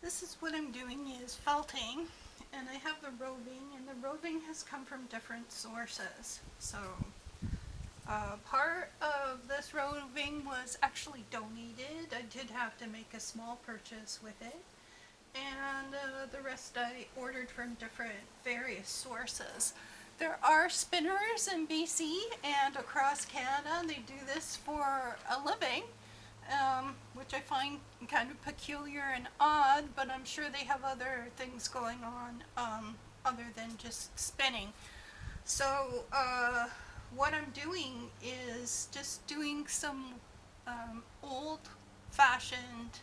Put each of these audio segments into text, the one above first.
This is what I'm doing is felting, and I have the roving, and the roving has come from different sources. So part of this roving was actually donated. I did have to make a small purchase with it, and the rest I ordered from different various sources. There are spinners in BC and across Canada. They do this for a living, which I find kind of peculiar and odd, but I'm sure they have other things going on other than just spinning. So what I'm doing is just doing some old-fashioned,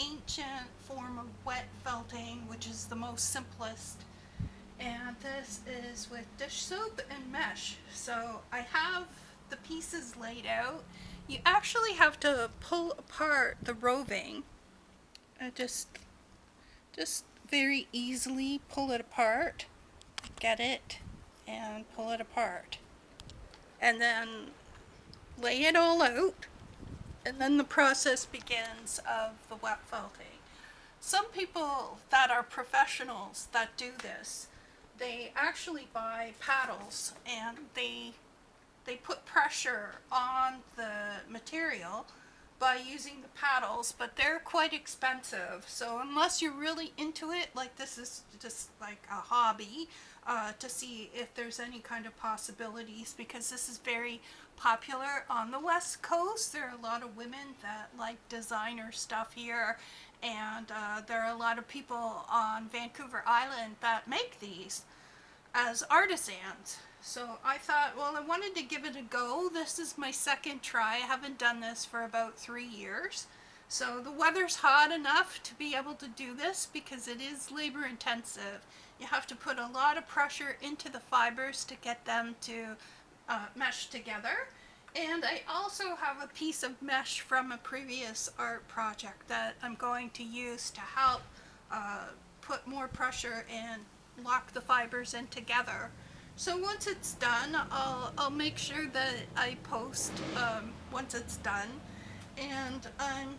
ancient form of wet felting, which is the most simplest. And this is with dish soap and mesh. So I have the pieces laid out. You actually have to pull apart the roving. Just very easily pull it apart, get it, and pull it apart. And then lay it all out, and then the process begins of the wet felting. Some people that are professionals that do this, they actually buy paddles and they put pressure on the material by using the paddles, but they're quite expensive. So unless you're really into it, like this is just like a hobby, to see if there's any kind of possibilities, because this is very popular on the West Coast. There are a lot of women that like designer stuff here, and there are a lot of people on Vancouver Island that make these as artisans. So I thought, well, I wanted to give it a go. This is my second try. I haven't done this for about 3 years. So the weather's hot enough to be able to do this because it is labor intensive. You have to put a lot of pressure into the fibers to get them to mesh together. And I also have a piece of mesh from a previous art project that I'm going to use to help put more pressure and lock the fibers in together. So once it's done, I'll make sure that I post once it's done. And I'm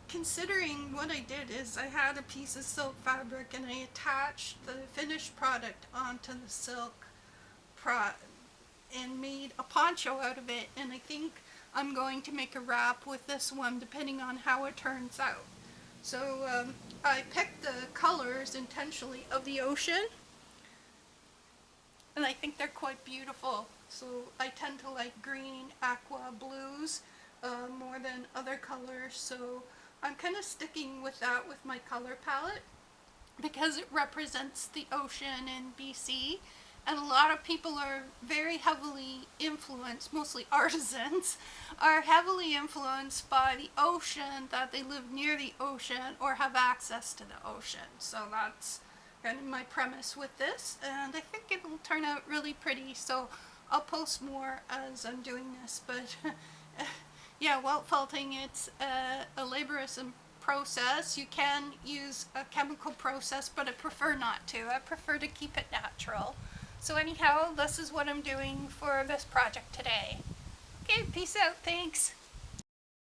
considering, what I did is I had a piece of silk fabric and I attached the finished product onto the silk and made a poncho out of it. And I think I'm going to make a wrap with this one depending on how it turns out. So I picked the colors intentionally of the ocean, and I think they're quite beautiful. So I tend to like green, aqua, blues more than other colors. So I'm kind of sticking with that with my color palette because it represents the ocean in BC. And a lot of people are very heavily influenced, mostly artisans, are heavily influenced by the ocean, that they live near the ocean or have access to the ocean. So that's kind of my premise with this, and I think it will turn out really pretty. So I'll post more as I'm doing this, but yeah, welt felting, it's a laborious process. You can use a chemical process, but I prefer not to. I prefer to keep it natural. So anyhow, this is what I'm doing for this project today. Okay, peace out, thanks.